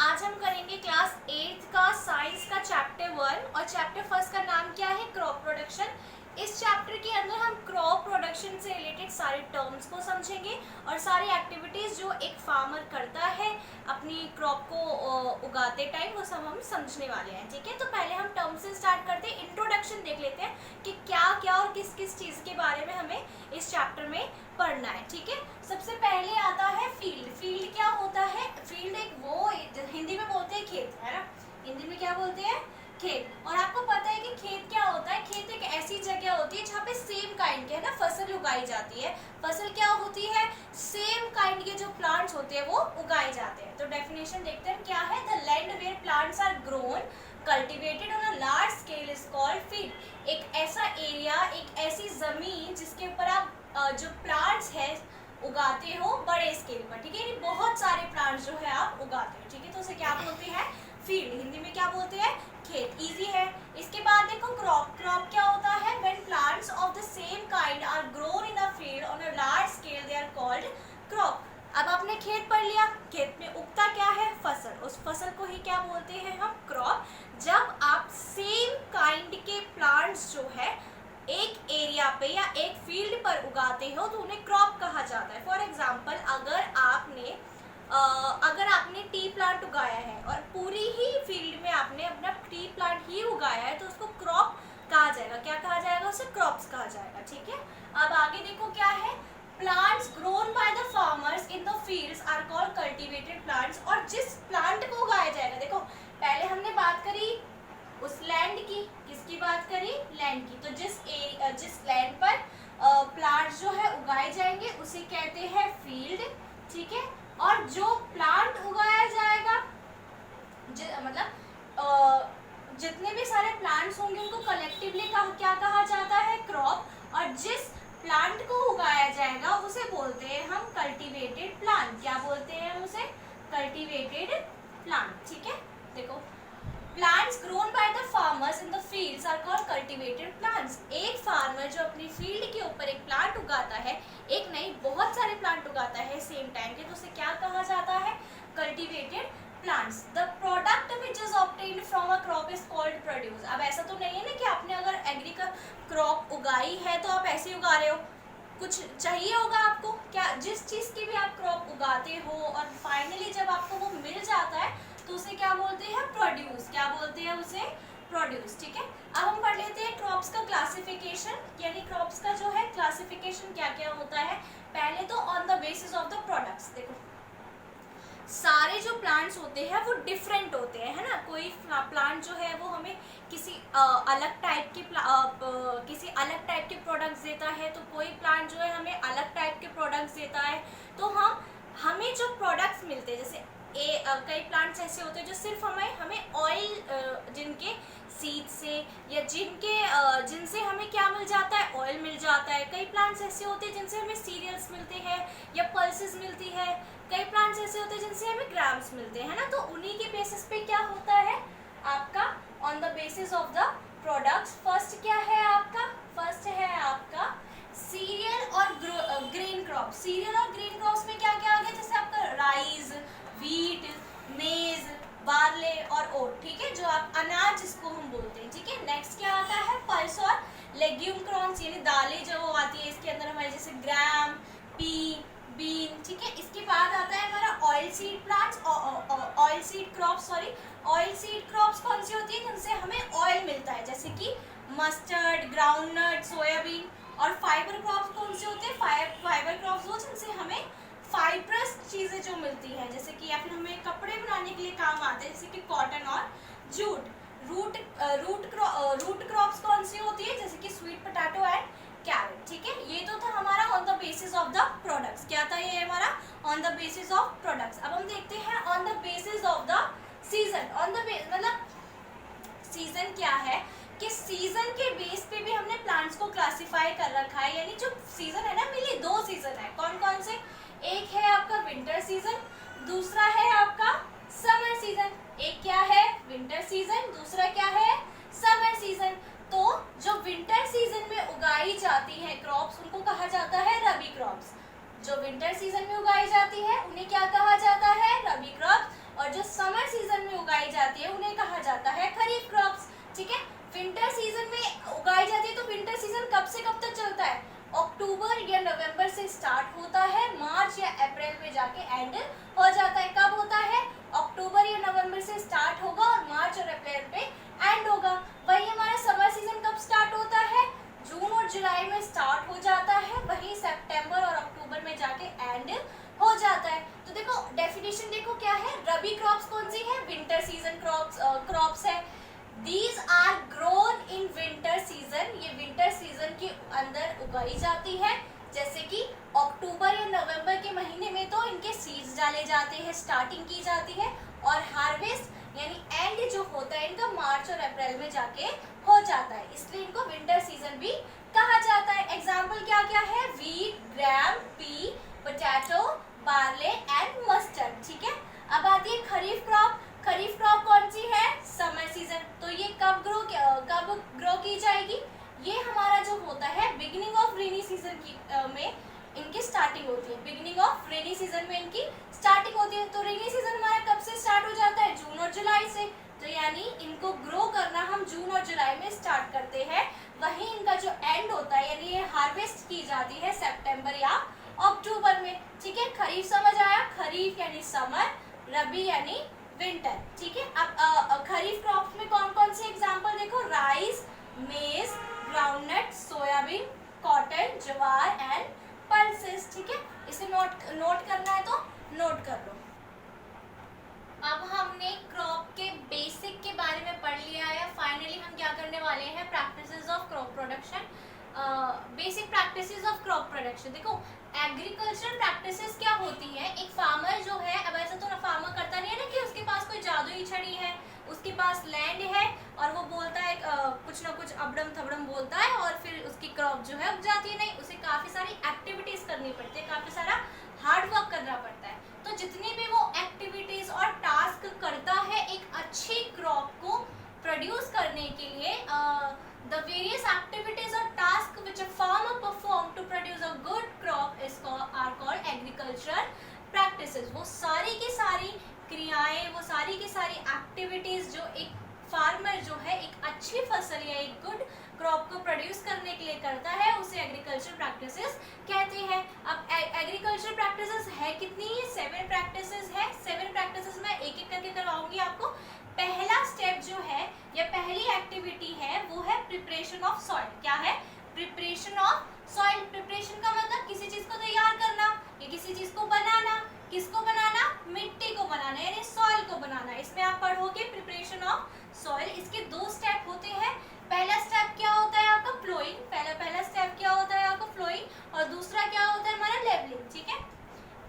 आज हम करेंगे क्लास 8 का साइंस का चैप्टर 1 और चैप्टर फर्स्ट का नाम क्या है, क्रॉप प्रोडक्शन। इस चैप्टर के अंदर हम क्रॉप प्रोडक्शन से रिलेटेड सारे टर्म्स को समझेंगे और सारी एक्टिविटीज जो एक फार्मर करता है अपनी क्रॉप को उगाते टाइम, वो सब हम समझने वाले हैं। ठीक है, तो पहले हम टर्म से स्टार्ट करते हैं। इंट्रोडक्शन देख लेते हैं कि क्या क्या और किस किस चीज़ के बारे में हमें इस चैप्टर में पढ़ना है। ठीक है, सबसे पहले आता है फील्ड। फील्ड क्या होता है? फील्ड एक वो हिंदी में बोलते हैं खेत, है ना। हिंदी में क्या बोलते हैं? खेत। और आपको पता है कि खेत क्या होता है? खेत एक ऐसी जगह होती है जहाँ पे सेम काइंड के, है ना, फसल उगाई जाती है। फसल क्या होती है? सेम काइंड के जो प्लांट्स होते हैं वो उगाए जाते हैं। तो डेफिनेशन देखते हैं क्या है। The land where plants are grown cultivated on a large scale is called field. एक ऐसा एरिया, एक ऐसी जमीन जिसके ऊपर आप जो प्लांट्स है उगाते हो बड़े स्केल पर। ठीक है, बहुत सारे प्लांट्स जो है आप उगाते हो। ठीक है, तो उसे क्या बोलते हैं? फील्ड। हिंदी में क्या बोलते हैं? खेत। इजी है। इसके बाद देखो क्रॉप। क्रॉप क्या होता है? When plants of the same kind are grown in a field on a large scale they are called crop. अब आपने खेत पढ़ लिया। खेत में उगता क्या है? फसल। उस फसल को ही क्या बोलते हैं हम? क्रॉप। जब आप सेम काइंड के प्लांट्स जो है एक एरिया पे या एक फील्ड पर उगाते हो तो उन्हें क्रॉप कहा जाता है। फॉर एग्जाम्पल, अगर आपने टी प्लांट उगाया है और पूरी ही फील्ड में आपने अपना टी प्लांट ही उगाया है तो उसको क्रॉप कहा जाएगा। क्या कहा जाएगा? उसे क्रॉप्स कहा जाएगा। ठीक है, अब आगे देखो क्या है। Plants grown by the farmers in the fields are called cultivated plants. और जिस प्लांट को उगाया जाएगा, देखो पहले हमने बात करी उस लैंड की। किसकी बात करी? लैंड की। तो जिस लैंड पर प्लांट्स जो है उगाए जाएंगे उसे कहते हैं फील्ड। ठीक है, और जो प्लांट उगाया जाएगा जितने भी सारे प्लांट्स होंगे उनको कलेक्टिवली क्या कहा जाता है? क्रॉप। और जिस प्लांट को उगाया जाएगा उसे बोलते हैं हम कल्टीवेटेड प्लांट। क्या बोलते हैं हम उसे? Cultivated plant. ठीक है, देखो plants grown by the farmers in the fields are called cultivated plants. एक फार्मर जो अपनी फील्ड के ऊपर एक प्लांट उगाता है, एक नहीं बहुत सारे प्लांट उगाता है सेम टाइम के, तो उसे क्या कहा जाता है? Cultivated plants. The product which is obtained from a crop is called produce. अब ऐसा तो नहीं है ना कि आपने अगर क्रॉप उगाई है तो आप ऐसे ही उगा रहे हो, कुछ चाहिए होगा आपको। क्या जिस चीज़ की भी आप क्रॉप उगाते हो और फाइनली जब आपको वो मिल जाता है तो उसे क्या बोलते हैं? प्रोड्यूस। क्या बोलते हैं उसे? प्रोड्यूस। ठीक है, अब हम पढ़ लेते हैं क्रॉप्स का क्लासिफिकेशन, यानी क्रॉप्स का जो है क्लासिफिकेशन क्या क्या होता है। पहले तो on the basis of the products. देखो सारे जो प्लांट्स होते हैं वो डिफरेंट होते हैं, है ना। कोई प्लांट जो है वो हमें किसी अलग टाइप के प्रोडक्ट्स देता है, तो कोई प्लांट जो है हमें अलग टाइप के प्रोडक्ट्स देता है। तो हमें जो प्रोडक्ट्स मिलते हैं, जैसे कई प्लांट्स ऐसे होते हैं जो सिर्फ हमें ऑयल, जिनके सीड से या जिनसे हमें क्या मिल जाता है? ऑयल मिल जाता है। कई प्लांट्स ऐसे होते हैं जिनसे हमें सीरियल्स मिलते हैं या पल्सेस मिलती है। कई प्लांट्स ऐसे होते हैं जिनसे हमें ग्राम्स मिलते हैं, ना। तो उन्हीं के बेसिस पे क्या होता है आपका? On the basis of the products. First क्या है आपका? फर्स्ट है आपका सीरियल और ग्रेन क्रॉप। सीरियल और ग्रेन क्रॉप्स में क्या क्या आ गया? जैसे आपका राइस, व्हीट, मेज, बार्ले और ओट। ठीक है, जो आप अनाज जिसको हम बोलते हैं। ठीक है, नेक्स्ट क्या आता है? पल्स और लेग्यूम क्रॉप्स, यानी दालें जो आती है इसके अंदर हमारे, जैसे ग्राम, पी, बीन। ठीक है, इसके बाद आता है हमारा oil seed plants, oil seed crop, sorry. Oil seed crops कौन सी होती है? जिनसे हमें ऑयल मिलता है, जैसे कि मस्टर्ड, ग्राउंडनट, सोयाबीन। और फाइबर क्रॉप्स कौन से होते हैं? फाइबर क्रॉप्स वो जिनसे हमें फाइब्रस चीज़ें जो मिलती हैं, जैसे कि या फिर हमें कपड़े बनाने के लिए काम आते हैं, जैसे कि कॉटन और जूट। रूट क्रॉप्स कौन सी होती है? जैसे कि स्वीट पोटैटो एंड कैरेट। ठीक है, ये तो था हमारा on the basis of the products. क्या था ये हमारा? On the basis of products. अब हम देखते हैं on the basis of the season. मतलब सीजन क्या है कि सीजन के बेस पे भी हमने प्लांट्स को क्लासिफाई कर रखा है। यानी जो सीजन है ना, मिली 2 सीजन है। कौन कौन से? एक है आपका विंटर सीजन, दूसरा है आपका समर सीजन। एक क्या है? विंटर सीजन, दूसरा क्या है? Summer season. तो जो विंटर सीजन में उगाई जाती है क्रॉप्स उनको कहा जाता है रबी क्रॉप्स। जो विंटर सीजन में उगाई जाती है उन्हें क्या कहा जाता है? रबी क्रॉप्स। और जो समर सीजन जाता है। तो देखो डेफिनेशन देखो क्या है, रबी क्रॉप्स कौन सी है, विंटर सीजन क्रॉप्स है। These are grown in winter season, ये विंटर सीजन के अंदर उगाई जाती है। जैसे कि अक्टूबर या नवंबर के महीने में तो इनके सीड्स डाले जाते हैं, स्टार्टिंग की जाती है, और हार्वेस्ट यानी एंड जो होता है इनका मार्च और अप्रैल में जाके हो जाता है, इसलिए इनको विंटर सीजन भी कहा जाता है। एग्जाम्पल क्या क्या है, wheat, gram, P, potato, barley and mustard. ठीक है, अब आती है खरीफ क्रॉप। खरीफ क्रॉप कौन सी है, समर सीजन। तो ये कब ग्रो की जाएगी, ये हमारा जो होता है बिगिनिंग ऑफ रेनी सीजन की में इनकी स्टार्टिंग होती है, बिगिनिंग ऑफ रेनी सीजन में इनकी स्टार्टिंग होती है। तो रेनी सीजन हमारा कब से स्टार्ट हो जाता है, जून और जुलाई से। तो यानी इनको ग्रो करना हम जून और जुलाई में स्टार्ट करते हैं, वहीं इनका जो एंड होता है यानी ये हार्वेस्ट की जाती है सितंबर या अक्टूबर में। ठीक है, खरीफ समझ आया, खरीफ यानी समर, रबी यानी विंटर। ठीक है, अब खरीफ क्रॉप्स में कौन कौन से एग्जाम्पल देखो, राइस, मेज, groundnut, soybean, cotton, jowar and pulses. ठीक है, इसे नोट करना है तो नोट कर लो। अब हमने क्रॉप के बेसिक के बारे में पढ़ लिया है, फाइनली हम क्या करने वाले हैं, practices of crop production. Basic practices of crop production. देखो एग्रीकल्चर प्रैक्टिसेस क्या होती है, एक फार्मर जो है, अब ऐसा तो ना फार्मर करता नहीं है ना कि उसके पास कोई जादुई छड़ी है, उसके पास लैंड है और वो बोलता है कुछ ना कुछ अबड़म थबड़म बोलता है और फिर उसकी क्रॉप जो है उग जाती है। नहीं, उसे काफ़ी सारी एक्टिविटीज़ करनी पड़ती है, काफ़ी सारा हार्ड वर्क करना पड़ता है। तो जितनी भी वो एक्टिविटीज़ और टास्क करता है एक अच्छी क्रॉप को प्रोड्यूस करने के लिए, the various activities or tasks which a farmer perform to produce a good crop are called agricultural practices। वो सारी की सारी क्रियाएं, वो सारी की सारी एक्टिविटीज जो एक फार्मर जो है एक अच्छी फसल या एक गुड क्रॉप को प्रोड्यूस करने के लिए करता है, उसे एग्रीकल्चर प्रैक्टिसेस कहते हैं। अब एग्रीकल्चर प्रैक्टिसेस है कितनी, 7 प्रैक्टिसेस है। 7 प्रैक्टिसेस मैं एक एक करके करवाऊंगी आपको। पहला स्टेप जो है या पहली एक्टिविटी है वो है प्रिपरेशन ऑफ सॉइल। क्या है, प्रिपरेशन ऑफ सॉइल। प्रिपरेशन का मतलब किसी चीज को तैयार करना या किसी चीज को बनाना। किसको बनाना, मिट्टी को बनाना यानी सॉइल को बनाना। इसमें आप पढ़ोगे प्रिपरेशन ऑफ सॉइल। इसके 2 स्टेप होते हैं। पहला स्टेप क्या होता है आपका, फ्लोइंग। पहला स्टेप क्या होता है आपका, फ्लोइंग, और दूसरा क्या होता है हमारा लेवलिंग। ठीक है,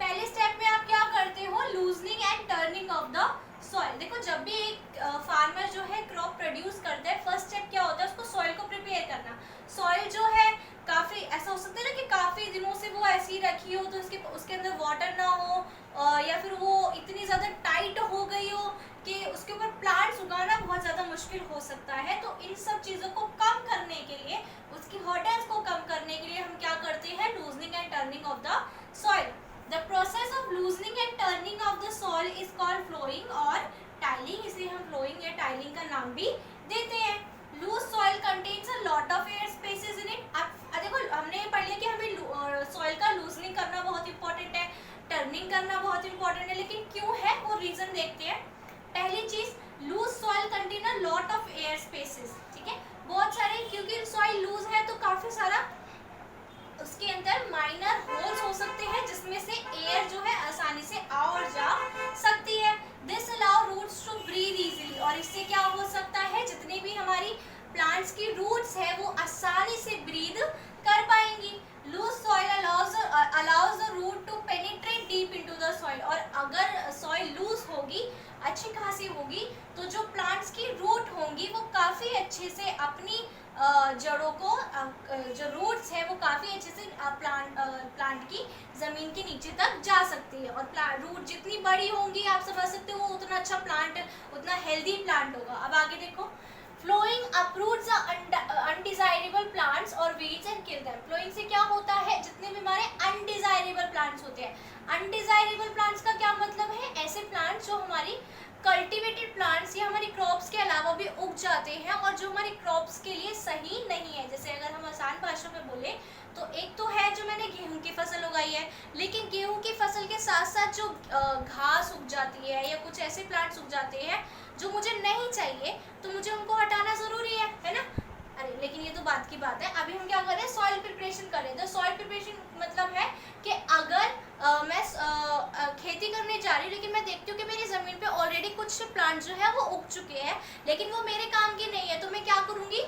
पहले स्टेप में आप क्या करते हो, loosening and turning of the soil. देखो जब भी एक फार्मर जो है क्रॉप प्रोड्यूस करता है, फर्स्ट स्टेप क्या होता है, उसको सॉइल को प्रिपेयर करना। सॉइल जो है काफ़ी ऐसा हो सकता है ना कि काफ़ी दिनों से वो ऐसी रखी हो तो उसके अंदर वाटर ना हो, या फिर वो इतनी ज़्यादा टाइट हो गई हो कि उसके ऊपर प्लांट्स उगाना बहुत ज़्यादा मुश्किल हो सकता है। तो इन सब चीज़ों को कम करने के लिए, उसकी हर्डल्स को कम करने के लिए हम क्या करते हैं, loosening and turning of the soil. The process of loosening and turning of the soil is called flowing और tiling। इसे हम flowing या tiling का नाम भी देते हैं। Loose soil contains a lot of air spaces in it। अब देखो हमने ये पढ़ लिया कि हमें soil का loosening करना बहुत important है, turning करना बहुत important है, लेकिन क्यों है वो reason देखते हैं। पहली चीज, loose soil contain a lot of air spaces। ठीक है, बहुत सारे, क्योंकि soil loose है तो काफी सारा उसके अंदर माइनर होल्स हो सकते हैं जिसमें से एयर जो है आसानी से आ और जा सकती है। This allow roots to breathe easily. और इससे क्या हो सकता है, जितनी भी हमारी प्लांट्स की रूट्स है वो आसानी से ब्रीथ कर पाएंगी। Loose soil allows the root to penetrate deep into the soil. और अगर सॉइल लूज होगी, अच्छी खासी होगी, तो जो प्लांट्स की रूट होंगी वो काफ़ी अच्छे से अपनी जड़ों को, जो रूट्स है वो काफ़ी अच्छे से प्लांट की ज़मीन के नीचे तक जा सकती है। और रूट जितनी बड़ी होंगी आप समझ सकते हो उतना अच्छा प्लांट, उतना हेल्दी प्लांट होगा। अब आगे देखो, फ्लोइंग uproots अनडिजायरेबल प्लांट्स और weeds and kill them. Ploughing से क्या होता है, जितने भी हमारे अनडिजायरेबल प्लांट्स होते हैं। अनडिजायरेबल प्लांट्स का क्या मतलब है, ऐसे प्लांट्स जो हमारी कल्टिवेटेड प्लांट्स या हमारी क्रॉप्स के अलावा भी उग जाते हैं और जो हमारी क्रॉप्स के लिए सही नहीं है। जैसे अगर हम आसान भाषा में बोले तो एक तो है जो मैंने गेहूं की फसल उगाई है, लेकिन गेहूं की फसल के साथ साथ जो घास उग जाती है या कुछ ऐसे प्लांट्स उग जाते हैं जो मुझे नहीं चाहिए, तो मुझे उनको हटाना ज़रूरी है ना। अरे लेकिन ये तो बात की बात है। अभी हम क्या कर रहे हैं, सॉइल प्रिपरेशन कर रहे हैं। तो सॉइल प्रिपरेशन मतलब है कि अगर मैं खेती करने जा रही हूँ, लेकिन मैं देखती हूँ कि मेरी ज़मीन पे ऑलरेडी कुछ प्लांट जो है वो उग चुके हैं, लेकिन वो मेरे काम के नहीं है, तो मैं क्या करूँगी,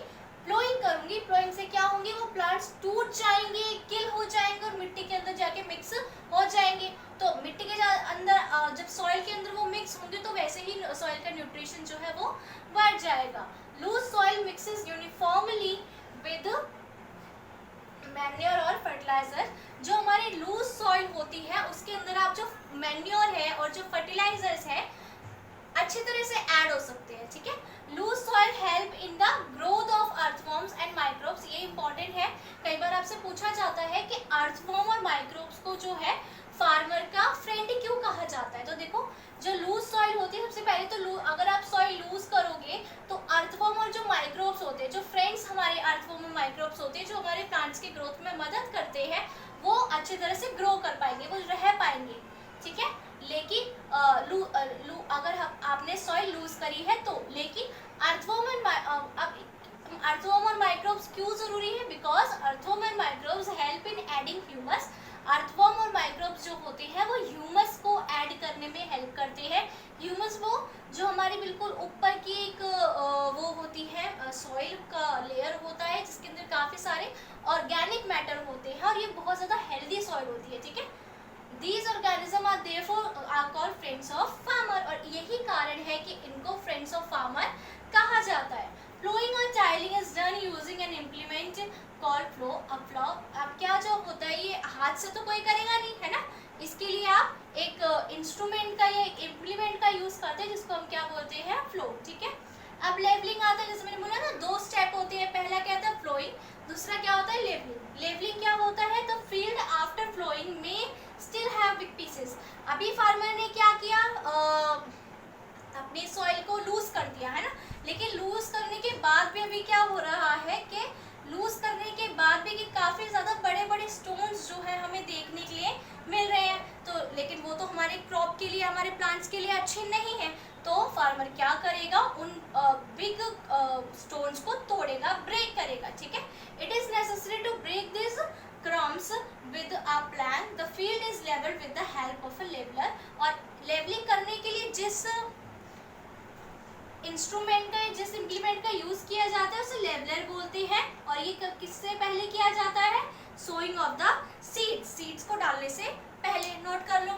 प्लोइंग करूँगी। प्लोइंग से क्या होंगे, वो प्लांट्स टूट जाएंगे, किल हो जाएंगे और मिट्टी के अंदर जाके मिक्स हो जाएंगे। तो मिट्टी के अंदर जब सॉइल के अंदर वो मिक्स होंगे तो वैसे ही सॉइल का न्यूट्रिशन जो है वो बढ़ जाएगा। Loose soil mixes uniformly with manure और फर्टिलाइजर। जो हमारी लूज सॉइल होती है उसके अंदर आप जो मैन्योर है और जो फर्टिलाइजर्स है अच्छी तरह से ऐड हो सकते हैं, ठीक है। Loose soil help in the growth of earthworms and microbes. ये इंपॉर्टेंट है, कई बार आपसे पूछा जाता है कि अर्थवॉर्म और माइक्रोब्स को जो है फार्मर का फ्रेंड क्यों कहा जाता है। तो देखो, जो लूज सॉइल होती है, सबसे पहले तो अगर आप सॉइल लूज करोगे तो अर्थवॉर्म और जो माइक्रोब्स होते हैं, जो फ्रेंड्स हमारे अर्थवॉर्म और माइक्रोब्स होते हैं, जो हमारे प्लांट्स की ग्रोथ में मदद करते हैं, वो अच्छी तरह से ग्रो कर पाएंगे, वो रह पाएंगे, ठीक है। लेकिन अगर आपने सॉइल लूज करी है तो, लेकिन अर्थवॉर्म और माइक्रोब्स क्यों जरूरी है, because earthworm and microbes help in adding humus. Earthworm और माइक्रोब्स जो होते हैं वो ह्यूमस को ऐड करने में हेल्प करते हैं। ह्यूमस वो जो हमारी बिल्कुल ऊपर की एक वो होती है, सॉइल का लेयर होता है जिसके अंदर काफी सारे ऑर्गेनिक मैटर होते हैं और ये बहुत ज्यादा हेल्दी सॉइल होती है, ठीक है। These organisms are therefore called friends of farmer, और यही कारण है कि इनको friends of farmer कहा जाता है। Plowing और tiling is done using an implement called plow। अब plow, अब क्या जो होता है, ये हाथ से तो कोई करेगा नहीं, है ना। इसके लिए आप एक इंस्ट्रूमेंट का या इम्प्लीमेंट का यूज करते हैं जिसको हम क्या बोलते हैं, प्लो, ठीक है। अब लेवलिंग आता है, जैसे मैंने बोला ना, 2 स्टेप होते हैं। पहला क्या होता है, फ्लोइंग, दूसरा क्या होता है, लेवलिंग। लेवलिंग क्या होता है, द फील्ड आफ्टर फ्लोइंग में स्टिल हैव बिग पीसेस। अभी फार्मर ने क्या किया, अपने सॉइल को लूज कर दिया, है ना, लेकिन लूज करने के बाद भी अभी क्या हो रहा है कि लूज करने के बाद भी कि काफी ज्यादा बड़े बड़े स्टोन्स जो है हमें देखने के लिए मिल रहे हैं। तो लेकिन वो तो हमारे क्रॉप के लिए, हमारे प्लांट्स के लिए अच्छे नहीं है। तो फार्मर क्या करेगा, उन बिग स्टोन्स को तोड़ेगा, ब्रेक करेगा, ठीक है। It is necessary to break this crumbs with a plan. The field is leveled with the help of a leveler। और लेवलिंग करने के लिए जिस इंस्ट्रूमेंट का, जिस इम्प्लीमेंट का यूज किया जाता है उसे लेवलर बोलते हैं। और ये किससे पहले किया जाता है, sowing of the seeds, seeds को डालने से पहले। नोट कर लो।